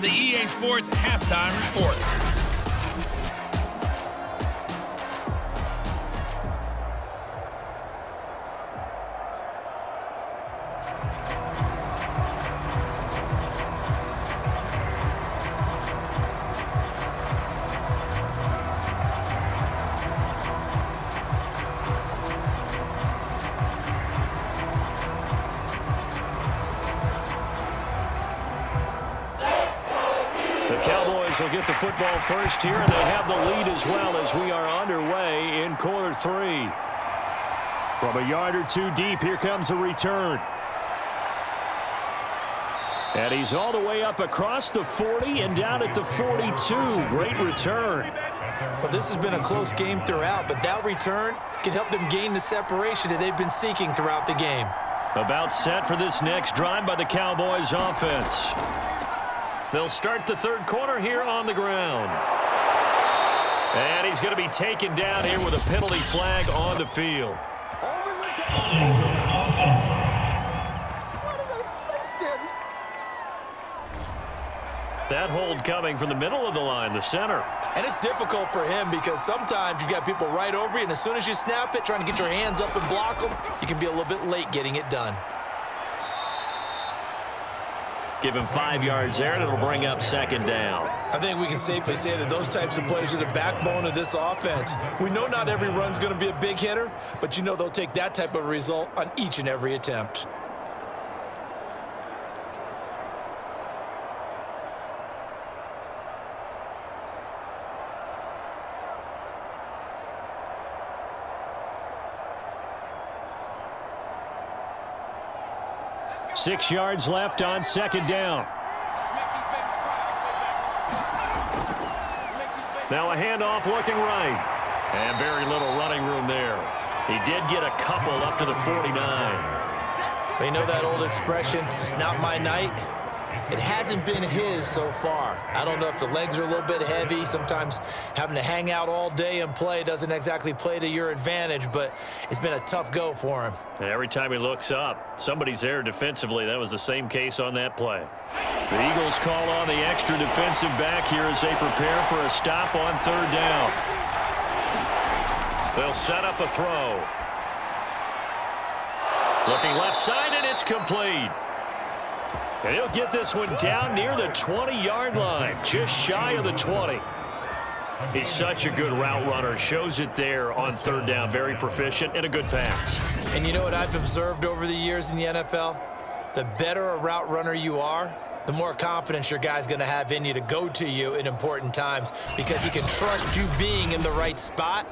The EA Sports Halftime Report. Cowboys will get the football first here, and they have the lead as well as we are underway in quarter three. From a yard or two deep, here comes a return. And he's all the way up across the 40 and down at the 42. Great return. Well, this has been a close game throughout, but that return can help them gain the separation that they've been seeking throughout the game. About set for this next drive by the Cowboys offense. They'll start the third quarter here on the ground. And he's going to be taken down here with a penalty flag on the field. That hold coming from the middle of the line, the center. And it's difficult for him because sometimes you've got people right over you, and as soon as you snap it, trying to get your hands up and block them, you can be a little bit late getting it done. Give him 5 yards there, and it'll bring up second down. I think we can safely say that those types of plays are the backbone of this offense. We know not every run's going to be a big hitter, but you know they'll take that type of result on each and every attempt. Six yards left on second down. Now a handoff looking right. And very little running room there. He did get a couple up to the 49. They know that old expression, it's not my night. It hasn't been his so far. I don't know if the legs are a little bit heavy. Sometimes having to hang out all day and play doesn't exactly play to your advantage, but it's been a tough go for him. And every time he looks up, somebody's there defensively. That was the same case on that play. The Eagles call on the extra defensive back here as they prepare for a stop on third down. They'll set up a throw. Looking left side, and it's complete. And he'll get this one down near the 20-yard line, just shy of the 20. He's such a good route runner. Shows it there on third down. Very proficient and a good pass. And you know what I've observed over the years in the NFL? The better a route runner you are, the more confidence your guy's going to have in you to go to you in important times because he can trust you being in the right spot,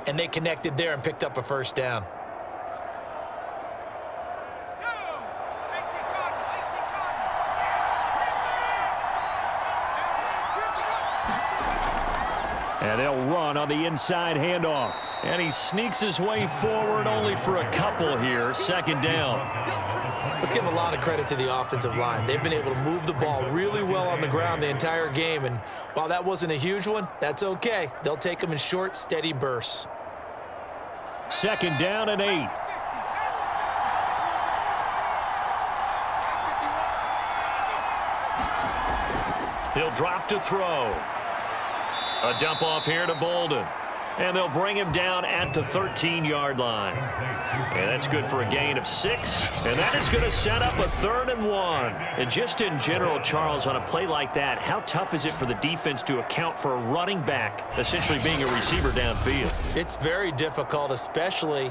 and they connected there and picked up a first down. And they'll run on the inside handoff. And he sneaks his way forward only for a couple here. Second down. Let's give a lot of credit to the offensive line. They've been able to move the ball really well on the ground the entire game. And while that wasn't a huge one, that's okay. They'll take them in short, steady bursts. Second down and 8. He'll drop to throw. A dump off here to Bolden. And they'll bring him down at the 13-yard line. And that's good for a gain of 6. And that is going to set up a 3rd and 1. And just in general, Charles, on a play like that, how tough is it for the defense to account for a running back essentially being a receiver downfield? It's very difficult, especially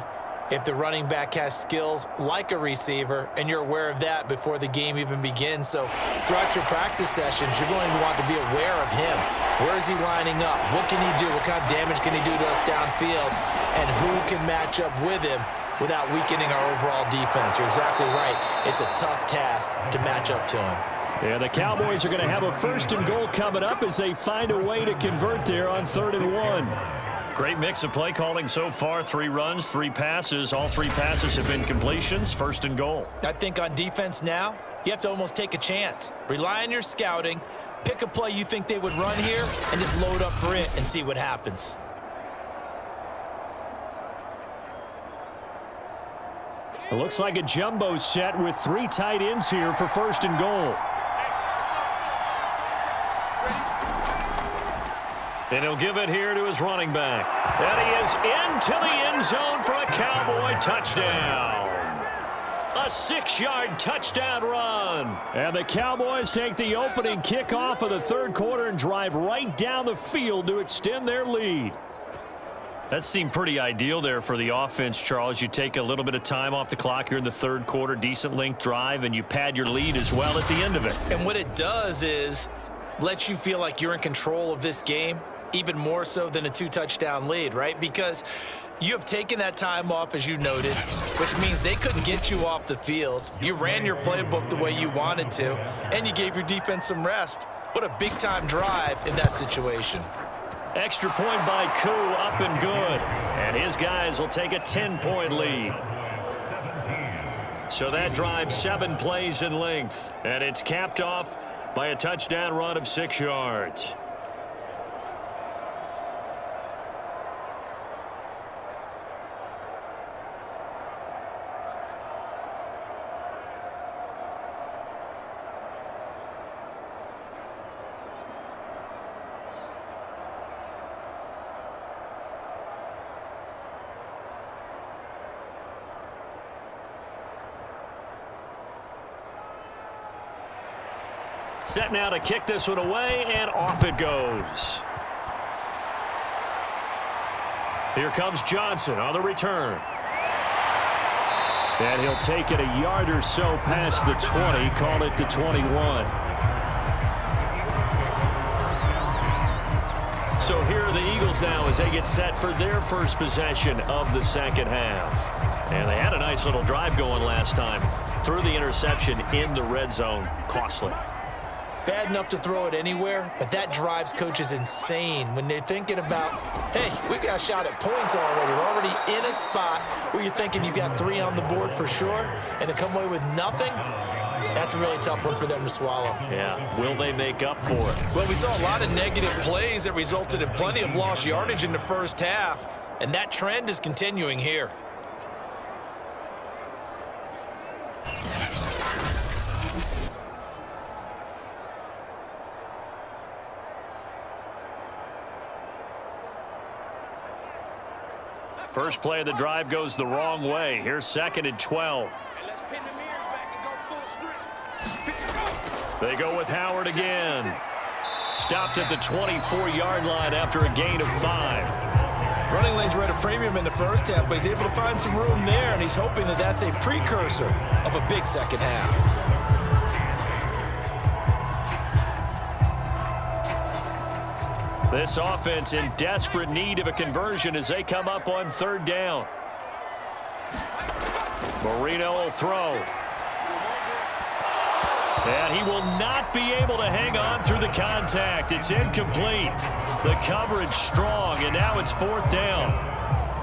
if the running back has skills like a receiver, and you're aware of that before the game even begins. So throughout your practice sessions, you're going to want to be aware of him. Where is he lining up? What can he do? What kind of damage can he do to us downfield? And who can match up with him without weakening our overall defense? You're exactly right. It's a tough task to match up to him. Yeah, the Cowboys are going to have a 1st and goal coming up as they find a way to convert there on 3rd and 1. Great mix of play calling so far. 3 runs, 3 passes. All 3 passes have been completions. 1st and goal. I think on defense now, you have to almost take a chance. Rely on your scouting. Pick a play you think they would run here and just load up for it and see what happens. It looks like a jumbo set with 3 tight ends here for 1st and goal. And he'll give it here to his running back. And he is into the end zone for a Cowboy touchdown. A 6-yard touchdown run. And the Cowboys take the opening kickoff of the third quarter and drive right down the field to extend their lead. That seemed pretty ideal there for the offense, Charles. You take a little bit of time off the clock here in the third quarter, decent length drive, and you pad your lead as well at the end of it. And what it does is let you feel like you're in control of this game, even more so than a 2-touchdown lead, right? Because you have taken that time off, as you noted, which means they couldn't get you off the field. You ran your playbook the way you wanted to, and you gave your defense some rest. What a big-time drive in that situation. Extra point by Koo, up and good. And his guys will take a 10-point lead. So that drive 7 plays in length, and it's capped off by a touchdown run of 6 yards. Set now to kick this one away, and off it goes. Here comes Johnson on the return. And he'll take it a yard or so past the 20, call it the 21. So here are the Eagles now as they get set for their first possession of the second half. And they had a nice little drive going last time. Threw the interception in the red zone. Costly. Bad enough to throw it anywhere, but that drives coaches insane when they're thinking about, hey, we got a shot at points already. We're already in a spot where you're thinking you got 3 on the board for sure, and to come away with nothing, that's a really tough one for them to swallow. Yeah, will they make up for it? Well, we saw a lot of negative plays that resulted in plenty of lost yardage in the first half, and that trend is continuing here. First play of the drive goes the wrong way. Here's 2nd and 12. They go with Howard again. Stopped at the 24-yard line after a gain of 5. Running lanes were at a premium in the first half, but he's able to find some room there, and he's hoping that that's a precursor of a big second half. This offense in desperate need of a conversion as they come up on 3rd down. Marino will throw. And he will not be able to hang on through the contact. It's incomplete. The coverage strong, and now it's 4th down.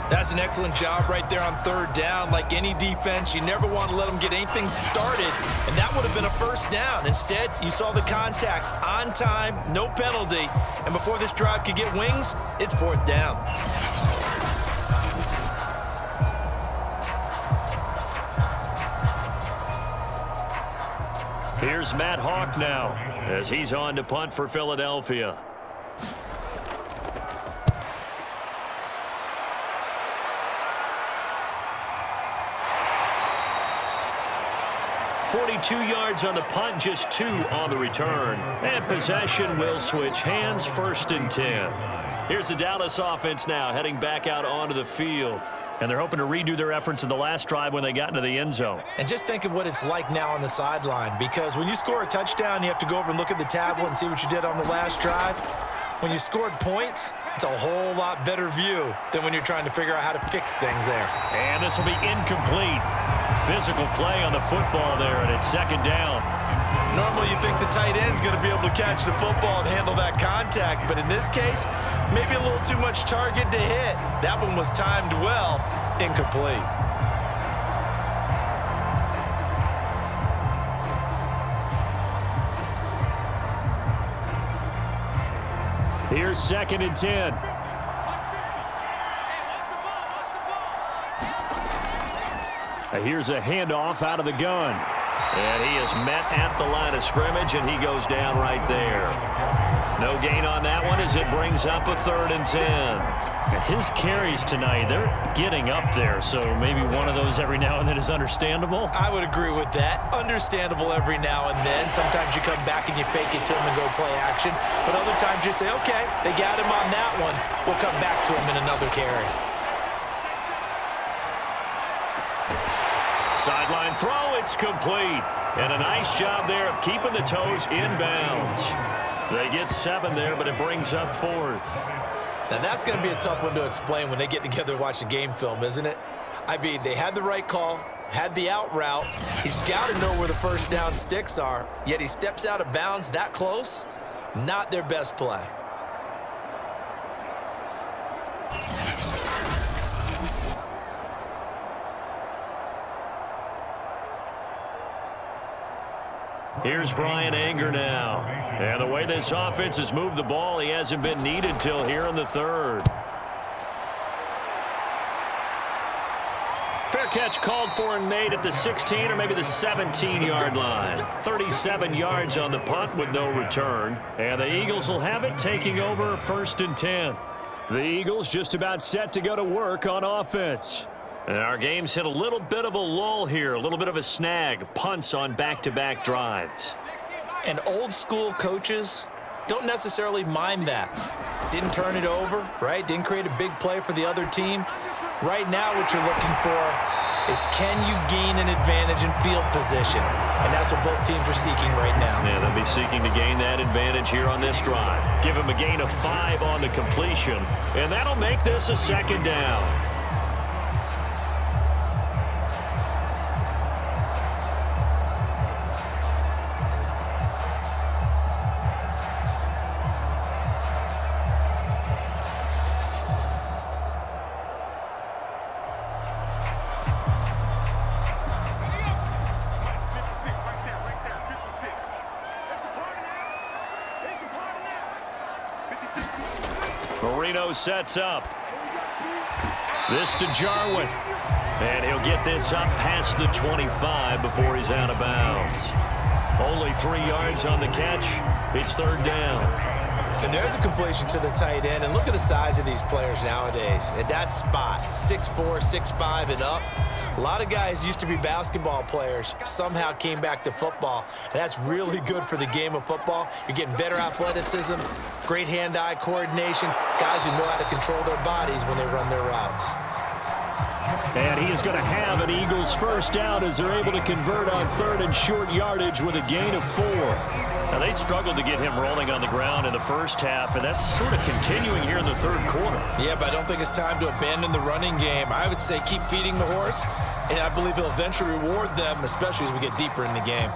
That's an excellent job right there on 3rd down. Like any defense, you never want to let them get anything started, and that would have been a first down. Instead, you saw the contact on time, no penalty, and before this drive could get wings, it's 4th down. Here's Matt Hawk now as he's on to punt for Philadelphia. .42 yards on the punt, just 2 on the return. And possession will switch hands, 1st and 10. Here's the Dallas offense now heading back out onto the field. And they're hoping to redo their efforts in the last drive when they got into the end zone. And just think of what it's like now on the sideline, because when you score a touchdown, you have to go over and look at the tablet and see what you did on the last drive. When you scored points, it's a whole lot better view than when you're trying to figure out how to fix things there. And this will be incomplete. Physical play on the football there, and it's 2nd down. Normally you think the tight end's going to be able to catch the football and handle that contact, but in this case, maybe a little too much target to hit. That one was timed well, incomplete. Here's 2nd and 10. Here's a handoff out of the gun. And he is met at the line of scrimmage, and he goes down right there. No No gain on that one as it brings up a 3rd and 10. His carries tonight, they're getting up there, so maybe one of those every now and then is understandable. I would agree with that. Understandable every now and then. Sometimes you come back and you fake it to him and go play action. But other times you say, okay, they got him on that one. We'll come back to him in another carry. Sideline throw, it's complete. And a nice job there of keeping the toes in bounds. They get 7 there, but it brings up 4th. Now, that's going to be a tough one to explain when they get together and watch the game film, isn't it? I mean, they had the right call, had the out route. He's got to know where the first down sticks are, yet he steps out of bounds that close. Not their best play. Here's Brian Anger now. And the way this offense has moved the ball, he hasn't been needed till here in the 3rd. Fair catch called for and made at the 16 or maybe the 17-yard line. 37 yards on the punt with no return. And the Eagles will have it, taking over 1st and 10. The Eagles just about set to go to work on offense. And our game's hit a little bit of a lull here, a little bit of a snag, punts on back-to-back drives. And old school coaches don't necessarily mind that. Didn't turn it over, right? Didn't create a big play for the other team. Right now what you're looking for is, can you gain an advantage in field position? And that's what both teams are seeking right now. Yeah, they'll be seeking to gain that advantage here on this drive. Give them a gain of 5 on the completion, and that'll make this a 2nd down. Marino sets up. This to Jarwin. And he'll get this up past the 25 before he's out of bounds. Only 3 yards on the catch. It's 3rd down. And there's a completion to the tight end. And look at the size of these players nowadays. At that spot, 6'4", 6'5", and up. A lot of guys used to be basketball players, somehow came back to football. And that's really good for the game of football. You're getting better athleticism, great hand-eye coordination, guys who know how to control their bodies when they run their routes. And he is going to have an Eagles 1st down as they're able to convert on 3rd and short yardage with a gain of 4. Now, they struggled to get him rolling on the ground in the first half, and that's sort of continuing here in the 3rd quarter. Yeah, but I don't think it's time to abandon the running game. I would say keep feeding the horse, and I believe he'll eventually reward them, especially as we get deeper in the game.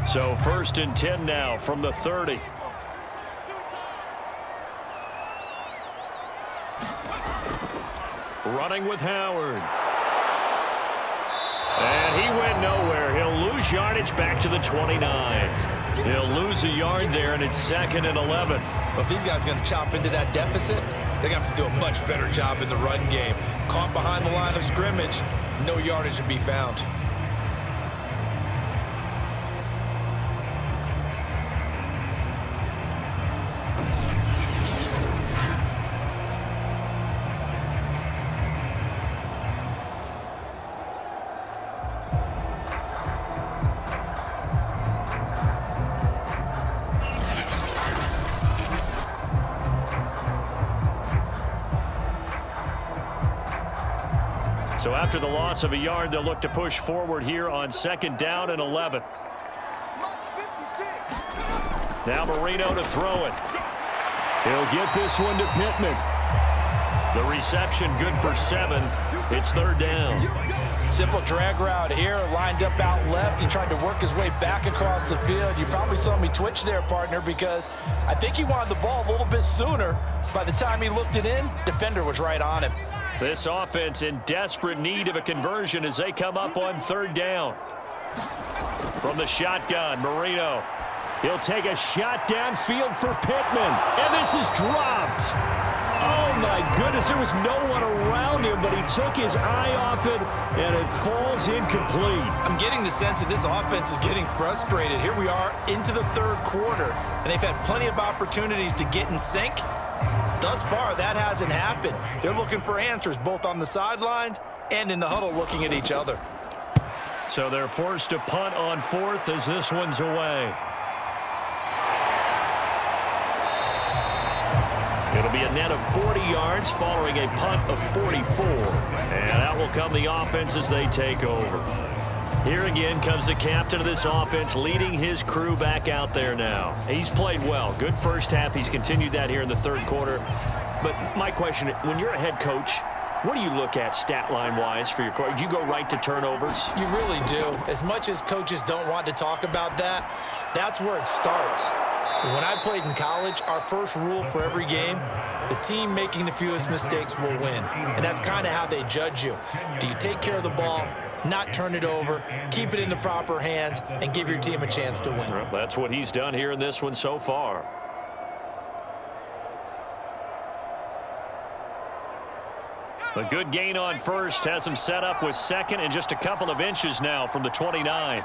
So 1st and 10 now from the 30. Running with Howard. And he went nowhere. He'll lose yardage back to the 29. He'll lose a yard there, and it's 2nd and 11. Well, if these guys are going to chop into that deficit, they're going to have to do a much better job in the run game. Caught behind the line of scrimmage, no yardage to be found. So after the loss of a yard, they'll look to push forward here on 2nd down and 11. Now Marino to throw it. He'll get this one to Pittman. The reception good for 7. It's 3rd down. Simple drag route here, lined up out left. He tried to work his way back across the field. You probably saw me twitch there, partner, because I think he wanted the ball a little bit sooner. By the time he looked it in, defender was right on him. This offense in desperate need of a conversion as they come up on 3rd down. From the shotgun, Marino. He'll take a shot downfield for Pittman. And this is dropped. Oh, my goodness. There was no one around him, but he took his eye off it, and it falls incomplete. I'm getting the sense that this offense is getting frustrated. Here we are into the third quarter, and they've had plenty of opportunities to get in sync. Thus far, that hasn't happened. They're looking for answers both on the sidelines and in the huddle looking at each other. So they're forced to punt on fourth as this one's away. It'll be a net of 40 yards following a punt of 44. And out will come the offense as they take over. Here again comes the captain of this offense leading his crew back out there now. He's played well. Good first half. He's continued that here in the third quarter. But my question, when you're a head coach, what do you look at stat line-wise for your coach? Do you go right to turnovers? You really do. As much as coaches don't want to talk about that, that's where it starts. When I played in college, our first rule for every game, the team making the fewest mistakes will win. And that's kind of how they judge you. Do you take care of the ball, not turn it over, keep it in the proper hands, and give your team a chance to win? Well, that's what he's done here in this one so far. A good gain on first has him set up with second and just a couple of inches now from the 29.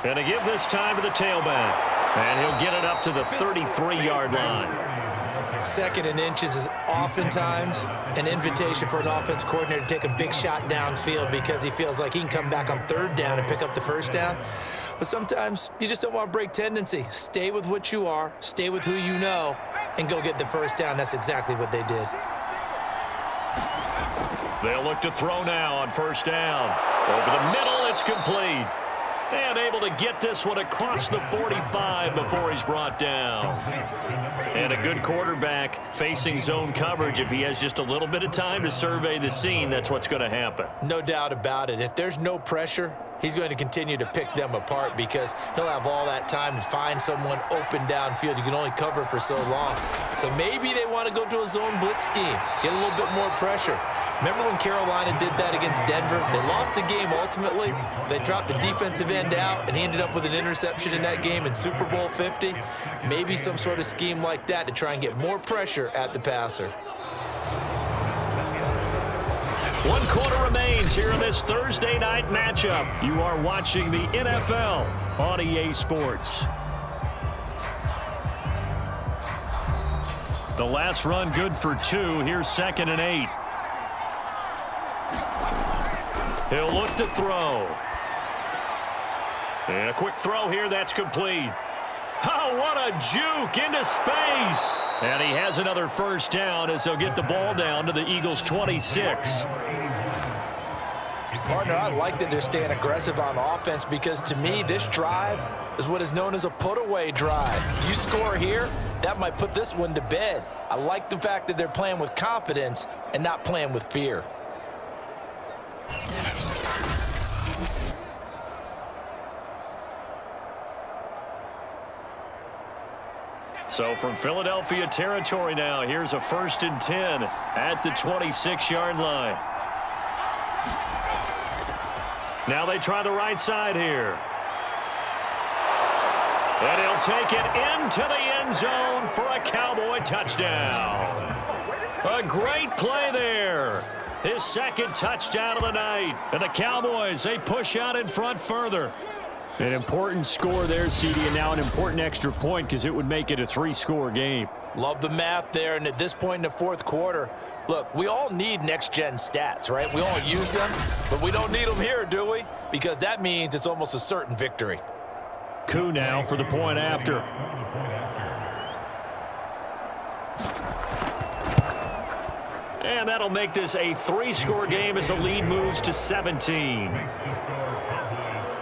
And to give this time to the tailback. And he'll get it up to the 33-yard line. Second and inches is oftentimes an invitation for an offense coordinator to take a big shot downfield because he feels like he can come back on third down and pick up the first down. But sometimes you just don't want to break tendency. Stay with what you are, stay with who you know, and go get the first down. That's exactly what they did. They'll look to throw now on first down. Over the middle, it's complete. And able to get this one across the 45 before he's brought down. And a good quarterback facing zone coverage. If he has just a little bit of time to survey the scene, that's what's going to happen. No doubt about it. If there's no pressure, he's going to continue to pick them apart because he'll have all that time to find someone open downfield. You can only cover for so long. So maybe they want to go to a zone blitz scheme, get a little bit more pressure. Remember when Carolina did that against Denver? They lost the game ultimately. They dropped the defensive end out, and he ended up with an interception in that game in Super Bowl 50. Maybe some sort of scheme like that to try and get more pressure at the passer. 1 quarter remains here in this Thursday night matchup. You are watching the NFL on EA Sports. The last run good for 2. Here's 2nd and 8. He'll look to throw. And a quick throw here, that's complete. Oh, what a juke into space. And he has another first down as they'll get the ball down to the Eagles' 26. Partner, I like that they're staying aggressive on offense because to me, this drive is what is known as a put-away drive. You score here, that might put this one to bed. I like the fact that they're playing with confidence and not playing with fear. So from Philadelphia territory now, here's a 1st and 10 at the 26-yard line. Now they try the right side here. And he'll take it into the end zone for a Cowboy touchdown. A great play there. His 2nd touchdown of the night. And the Cowboys, they push out in front further. An important score there, CD, and now an important extra point because it would make it a 3-score game. Love the math there, and at this point in the fourth quarter, look, we all need next-gen stats, right? We all use them, but we don't need them here, do we? Because that means it's almost a certain victory. Coup now for the point after. And that'll make this a 3-score game as the lead moves to 17.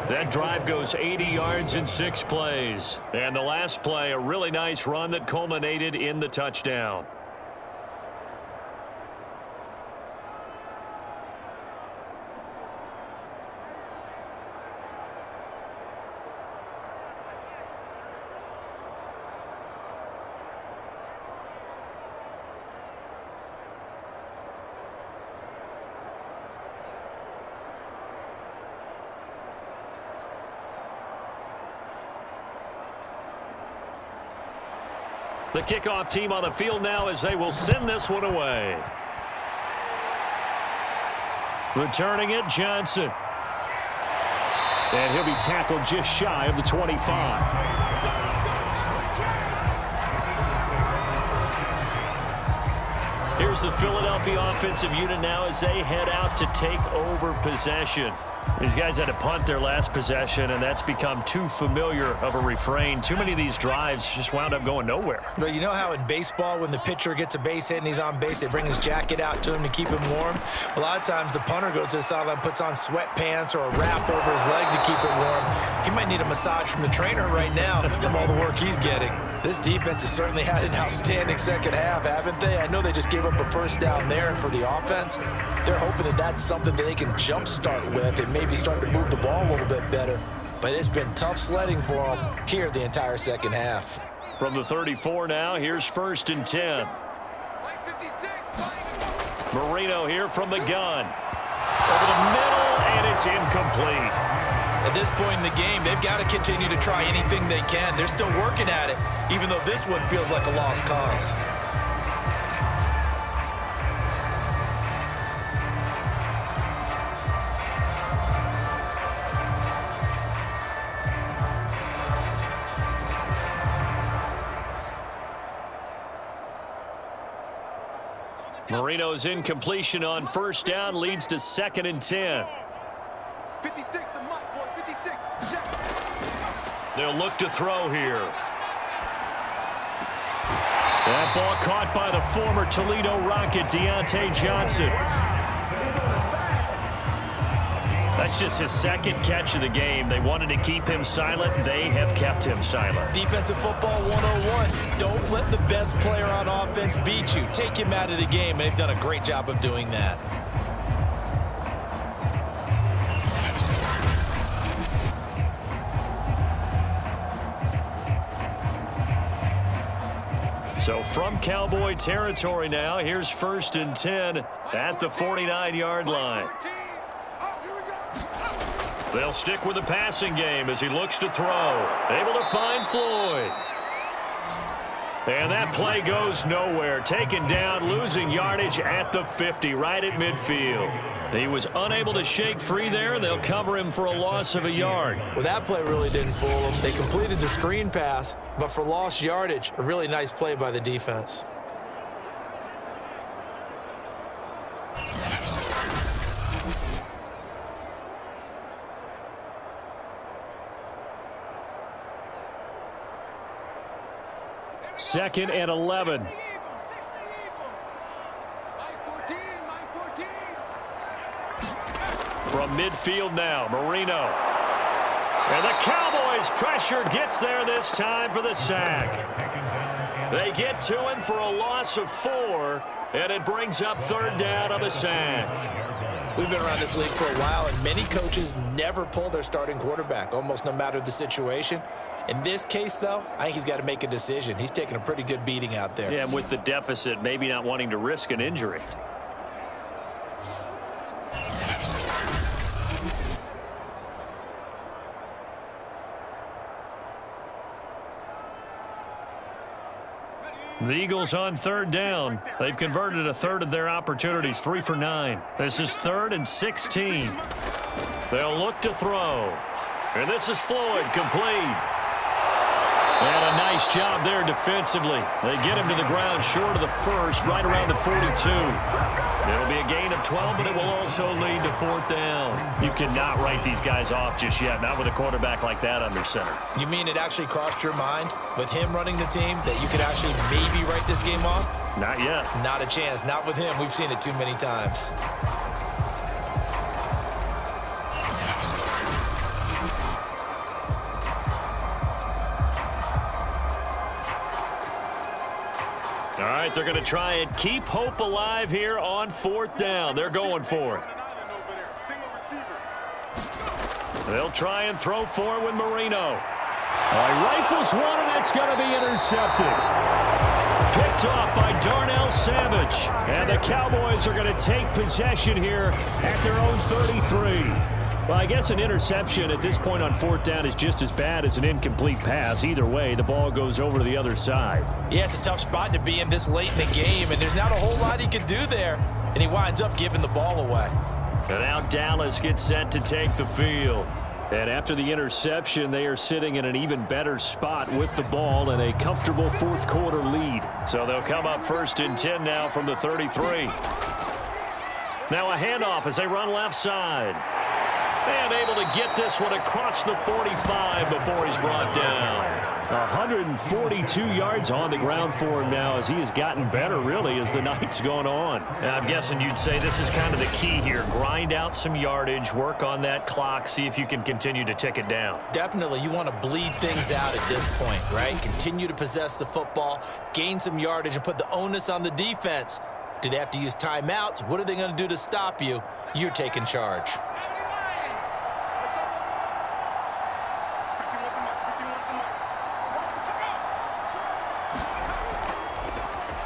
That drive goes 80 yards in 6 plays. And the last play, a really nice run that culminated in the touchdown. The kickoff team on the field now as they will send this one away. Returning it, Johnson. And he'll be tackled just shy of the 25. Here's the Philadelphia offensive unit now as they head out to take over possession. These guys had to punt their last possession, and that's become too familiar of a refrain. Too many of these drives just wound up going nowhere. But you know how in baseball, when the pitcher gets a base hit and he's on base, they bring his jacket out to him to keep him warm? A lot of times the punter goes to the sideline, puts on sweatpants or a wrap over his leg to keep it warm. He might need a massage from the trainer right now from all the work he's getting. This defense has certainly had an outstanding second half, haven't they? I know they just gave up a first down there for the offense. They're hoping that that's something that they can jumpstart with and maybe start to move the ball a little bit better. But it's been tough sledding for them here the entire second half. From the 34 now, here's 1st and 10. Marino here from the gun. Over the middle, and it's incomplete. At this point in the game, they've got to continue to try anything they can. They're still working at it, even though this one feels like a lost cause. Marino's incompletion on 1st down leads to 2nd and 10. 56, the mic, boys, 56. Check. They'll look to throw here. That ball caught by the former Toledo Rocket, Deontay Johnson. That's just his 2nd catch of the game. They wanted to keep him silent. They have kept him silent. Defensive football 101. Don't let the best player on offense beat you. Take him out of the game, and they've done a great job of doing that. So from Cowboy territory now, here's 1st and 10 at the 49-yard line. They'll stick with the passing game as he looks to throw. Able to find Floyd. And that play goes nowhere. Taken down, losing yardage at the 50, right at midfield. He was unable to shake free there, and they'll cover him for a loss of a yard. Well, that play really didn't fool them. They completed the screen pass, but for lost yardage, a really nice play by the defense. Second and 11. From midfield now, Marino. And the Cowboys pressure gets there this time for the sack. They get to him for a loss of 4, and it brings up 3rd down on the sack. We've been around this league for a while, and many coaches never pull their starting quarterback, almost no matter the situation. In this case, though, I think he's got to make a decision. He's taking a pretty good beating out there. Yeah, and with the deficit, maybe not wanting to risk an injury. The Eagles on 3rd down. They've converted a 1/3 of their opportunities, 3 for 9. This is 3rd and 16. They'll look to throw. And this is Floyd, complete. And a nice job there defensively. They get him to the ground short of the 1st, right around the 42. It'll be a gain of 12, but it will also lead to 4th down. You cannot write these guys off just yet, not with a quarterback like that under center. You mean it actually crossed your mind with him running the team that you could actually maybe write this game off? Not yet. Not a chance. Not with him. We've seen it too many times. All right, they're going to try and keep hope alive here on 4th down. They're going for it. They'll try and throw for it with Marino. Rifles one, and it's going to be intercepted. Picked off by Darnell Savage. And the Cowboys are going to take possession here at their own 33. Well, I guess an interception at this point on fourth down is just as bad as an incomplete pass. Either way, the ball goes over to the other side. Yeah, it's a tough spot to be in this late in the game, and there's not a whole lot he can do there, and he winds up giving the ball away. And now Dallas gets set to take the field. And after the interception, they are sitting in an even better spot with the ball and a comfortable fourth quarter lead. So they'll come up 1st and 10 now from the 33. Now a handoff as they run left side. And able to get this one across the 45 before he's brought down. 142 yards on the ground for him now as he has gotten better, really, as the night's gone on. I'm guessing you'd say this is kind of the key here. Grind out some yardage, work on that clock, see if you can continue to tick it down. Definitely, you want to bleed things out at this point, right? Continue to possess the football, gain some yardage, and put the onus on the defense. Do they have to use timeouts? What are they going to do to stop you? You're taking charge.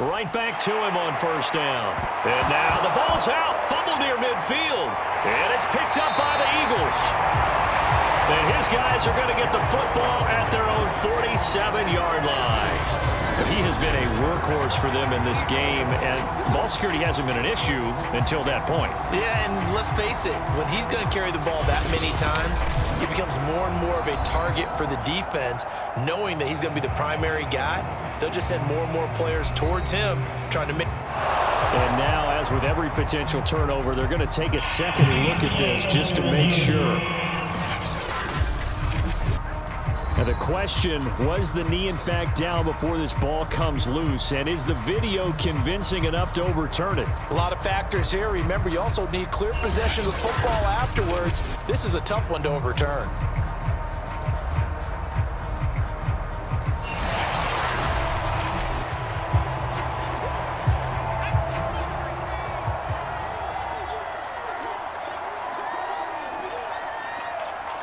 Right back to him on 1st down. And now the ball's out. Fumble near midfield. And it's picked up by the Eagles. And his guys are going to get the football at their own 47-yard line. But he has been a workhorse for them in this game, and ball security hasn't been an issue until that point. Yeah, and let's face it, when he's going to carry the ball that many times, he becomes more and more of a target for the defense, knowing that he's going to be the primary guy. They'll just send more and more players towards him, trying to make... And now, as with every potential turnover, they're going to take a second look at this just to make sure. Now the question, was the knee in fact down before this ball comes loose? And is the video convincing enough to overturn it? A lot of factors here. Remember, you also need clear possession of football afterwards. This is a tough one to overturn.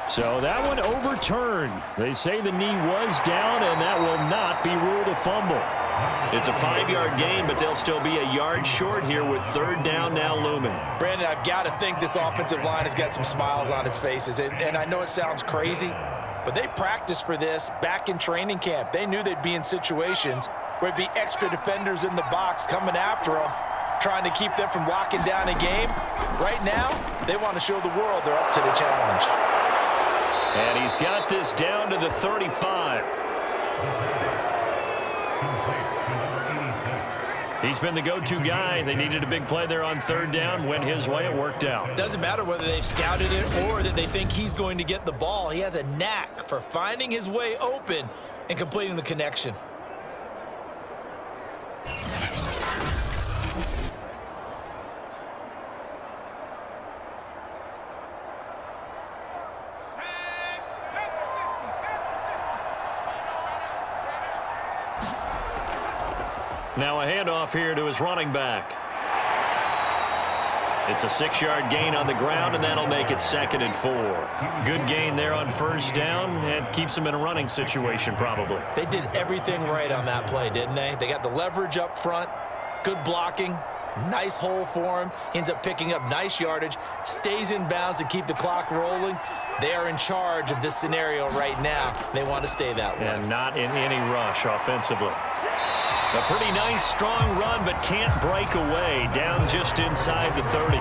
So that one overturned. They say the knee was down, and that will not be ruled a fumble. It's a 5-yard gain, but they'll still be a yard short here with 3rd down now looming. Brandon, I've got to think this offensive line has got some smiles on its faces. And I know it sounds crazy, but they practiced for this back in training camp. They knew they'd be in situations where it'd be extra defenders in the box coming after them, trying to keep them from locking down a game. Right now, they want to show the world they're up to the challenge. And he's got this down to the 35. He's been the go-to guy. They needed a big play there on 3rd down. Went his way. It worked out. Doesn't matter whether they've scouted it or that they think he's going to get the ball. He has a knack for finding his way open and completing the connection. Now a handoff here to his running back. It's a 6-yard gain on the ground, and that'll make it 2nd and 4. Good gain there on 1st down, and keeps him in a running situation probably. They did everything right on that play, didn't they? They got the leverage up front, good blocking, nice hole for him. He ends up picking up nice yardage, stays in bounds to keep the clock rolling. They are in charge of this scenario right now. They want to stay that way. And not in any rush offensively. A pretty nice, strong run, but can't break away. Down just inside the 30.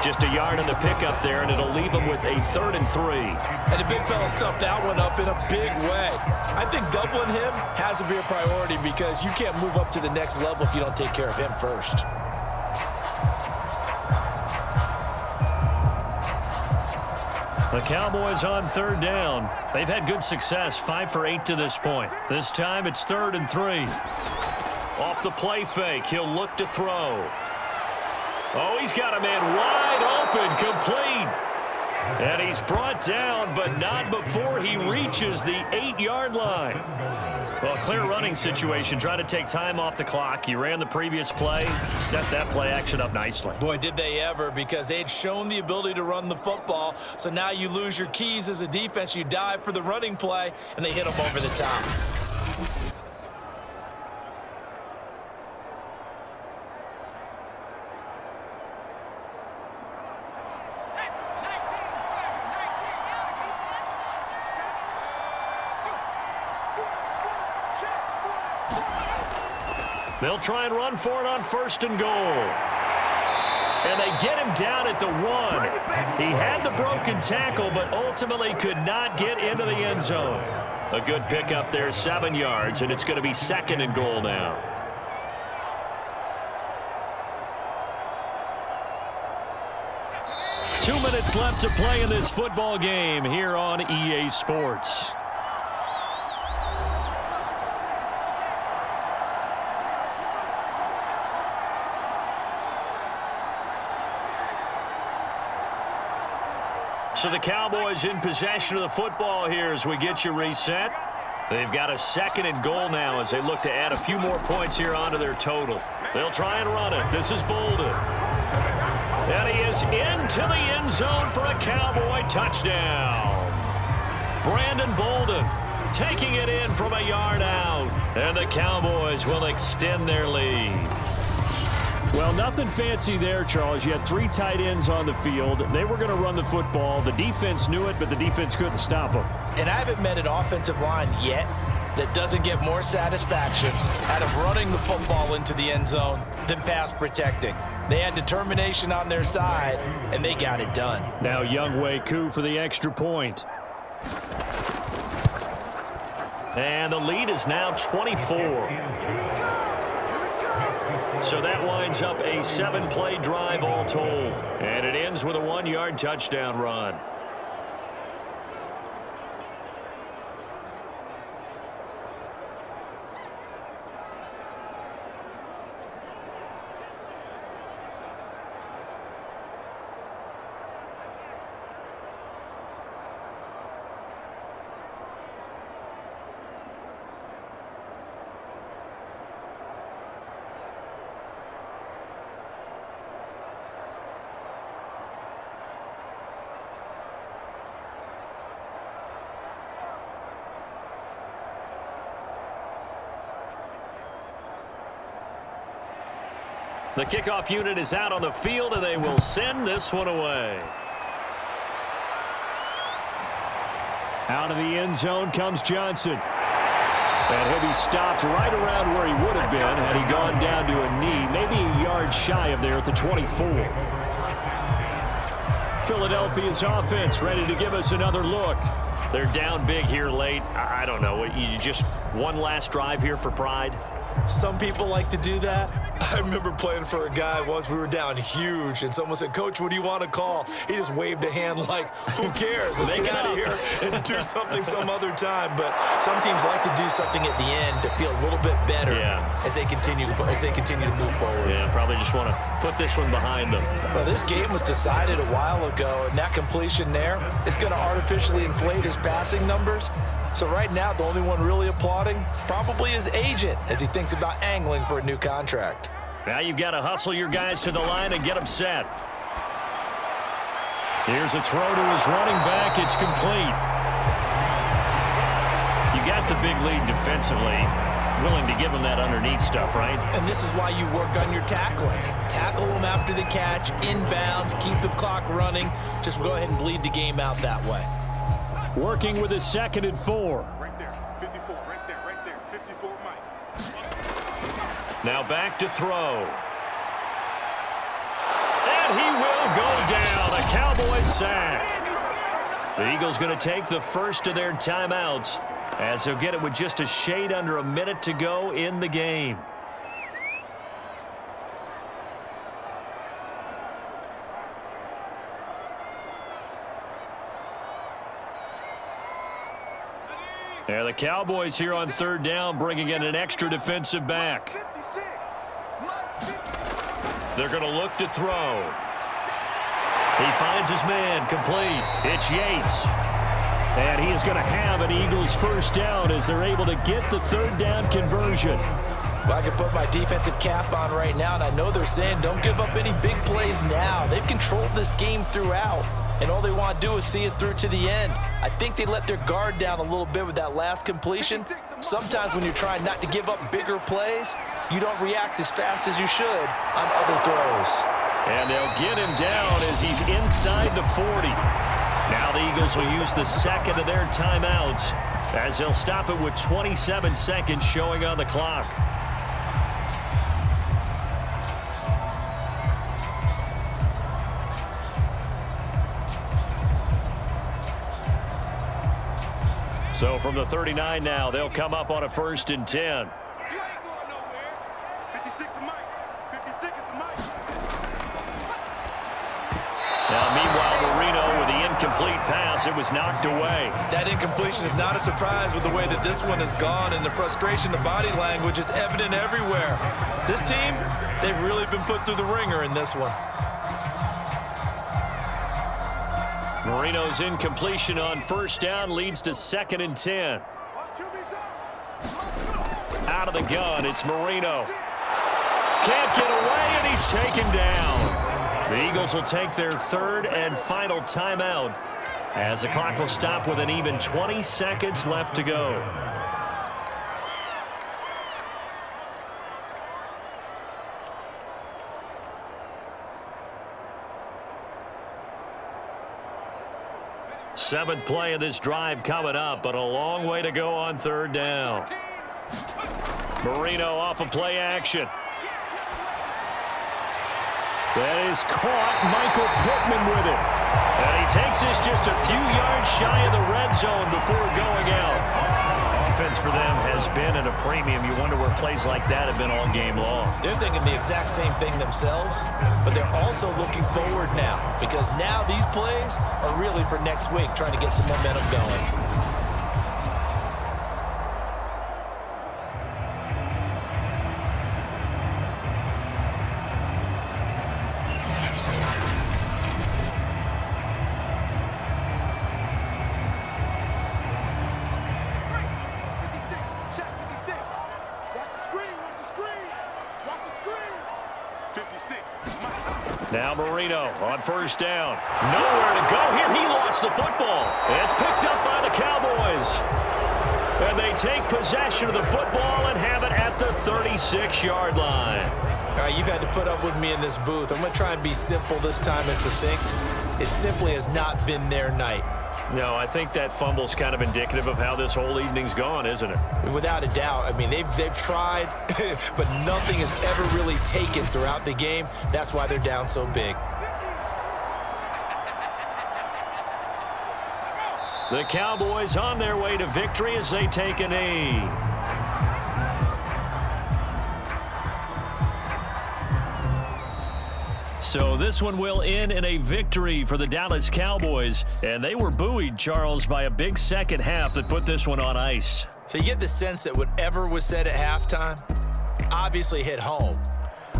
Just a yard on the pickup there, and it'll leave him with a 3rd and 3. And the big fella stuffed that one up in a big way. I think doubling him has to be a priority because you can't move up to the next level if you don't take care of him first. The Cowboys on 3rd down. They've had good success, 5 for 8 to this point. This time it's 3rd and 3. Off the play fake, he'll look to throw. Oh, he's got a man wide open, complete. And he's brought down, but not before he reaches the 8-yard line. Well, clear running situation. Try to take time off the clock. He ran the previous play, set that play action up nicely. Boy, did they ever, because they had shown the ability to run the football. So now you lose your keys as a defense. You dive for the running play, and they hit them over the top. They'll try and run for it on 1st and goal. And they get him down at the 1. He had the broken tackle, but ultimately could not get into the end zone. A good pickup there, 7 yards, and it's going to be 2nd and goal now. Two minutes left to play in this football game here on EA Sports. So the Cowboys in possession of the football here as we get you reset. They've got a 2nd and goal now as they look to add a few more points here onto their total. They'll try and run it. This is Bolden. And he is into the end zone for a Cowboy touchdown. Brandon Bolden taking it in from a yard out. And the Cowboys will extend their lead. Well, nothing fancy there, Charles. You had 3 tight ends on the field. They were going to run the football. The defense knew it, but the defense couldn't stop them. And I haven't met an offensive line yet that doesn't get more satisfaction out of running the football into the end zone than pass protecting. They had determination on their side, and they got it done. Now Younghoe Koo for the extra point. And the lead is now 24. So that winds up a 7-play drive all told. And it ends with a 1-yard touchdown run. The kickoff unit is out on the field, and they will send this one away. Out of the end zone comes Johnson. And he'll be stopped right around where he would have been had he gone down to a knee, maybe a yard shy of there at the 24. Philadelphia's offense ready to give us another look. They're down big here late. I don't know. You just one last drive here for pride? Some people like to do that. I remember playing for a guy once. We were down huge, and someone said, "Coach, what do you want to call?" He just waved a hand like, who cares? Let's get out of here and do something some other time. But some teams like to do something at the end to feel a little bit better as they continue to move forward. Yeah, probably just want to put this one behind them. Well, this game was decided a while ago, and that completion there is going to artificially inflate his passing numbers. So right now, the only one really applauding probably his agent as he thinks about angling for a new contract. Now you've got to hustle your guys to the line and get them set. Here's a throw to his running back. It's complete. You got the big lead defensively. Willing to give him that underneath stuff, right? And this is why you work on your tackling. Tackle them after the catch, inbounds, keep the clock running. Just go ahead and bleed the game out that way. Working with a 2nd and 4. Right there, 54, right there, 54, Mike. Now back to throw. And he will go down. A Cowboys sack. The Eagles going to take the first of their timeouts as they'll get it with just a shade under a minute to go in the game. Yeah, the Cowboys here on 3rd down bringing in an extra defensive back. 56. They're going to look to throw. He finds his man, complete. It's Yates. And he is going to have an Eagles first down as they're able to get the 3rd down conversion. Well, I can put my defensive cap on right now, and I know they're saying don't give up any big plays now. They've controlled this game throughout, and all they want to do is see it through to the end. I think they let their guard down a little bit with that last completion. Sometimes when you're trying not to give up bigger plays, you don't react as fast as you should on other throws. And they'll get him down as he's inside the 40. Now the Eagles will use the 2nd of their timeouts as they'll stop it with 27 seconds showing on the clock. So from the 39 now, they'll come up on a 1st and 10. You ain't going nowhere. 56 is Mike. 56 is the Mike. Now, meanwhile, Marino with the incomplete pass. It was knocked away. That incompletion is not a surprise with the way that this one has gone, and the frustration, the body language is evident everywhere. This team, they've really been put through the ringer in this one. Marino's incompletion on 1st down leads to 2nd and 10. Out of the gun, it's Marino. Can't get away, and he's taken down. The Eagles will take their 3rd and final timeout as the clock will stop with an even 20 seconds left to go. Seventh play of this drive coming up, but a long way to go on 3rd down. Marino off of play action. That is caught. Michael Pittman with it. And he takes this just a few yards shy of the red zone before going out. Offense for them has been at a premium. You wonder where plays like that have been all game long. They're thinking the exact same thing themselves, but they're also looking forward now, because now these plays are really for next week, trying to get some momentum going. Now Marino on 1st down. Nowhere to go here. He lost the football. It's picked up by the Cowboys. And they take possession of the football and have it at the 36-yard line. All right, you've had to put up with me in this booth. I'm going to try and be simple this time and succinct. It simply has not been their night. No, I think that fumble's kind of indicative of how this whole evening's gone, isn't it? Without a doubt. I mean, they've tried, but nothing has ever really taken throughout the game. That's why they're down so big. The Cowboys on their way to victory as they take a knee. So this one will end in a victory for the Dallas Cowboys. And they were buoyed, Charles, by a big second half that put this one on ice. So you get the sense that whatever was said at halftime obviously hit home.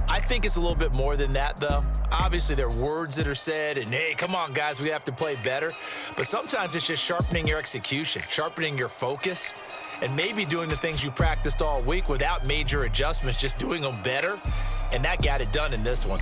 I think it's a little bit more than that, though. Obviously, there are words that are said, and, hey, come on, guys, we have to play better. But sometimes it's just sharpening your execution, sharpening your focus, and maybe doing the things you practiced all week without major adjustments, just doing them better. And that got it done in this one.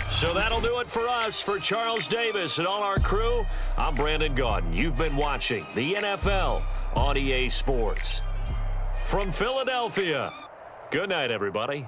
So that'll do it for us. For Charles Davis and all our crew, I'm Brandon Gaudin. You've been watching the NFL on EA Sports. From Philadelphia, good night, everybody.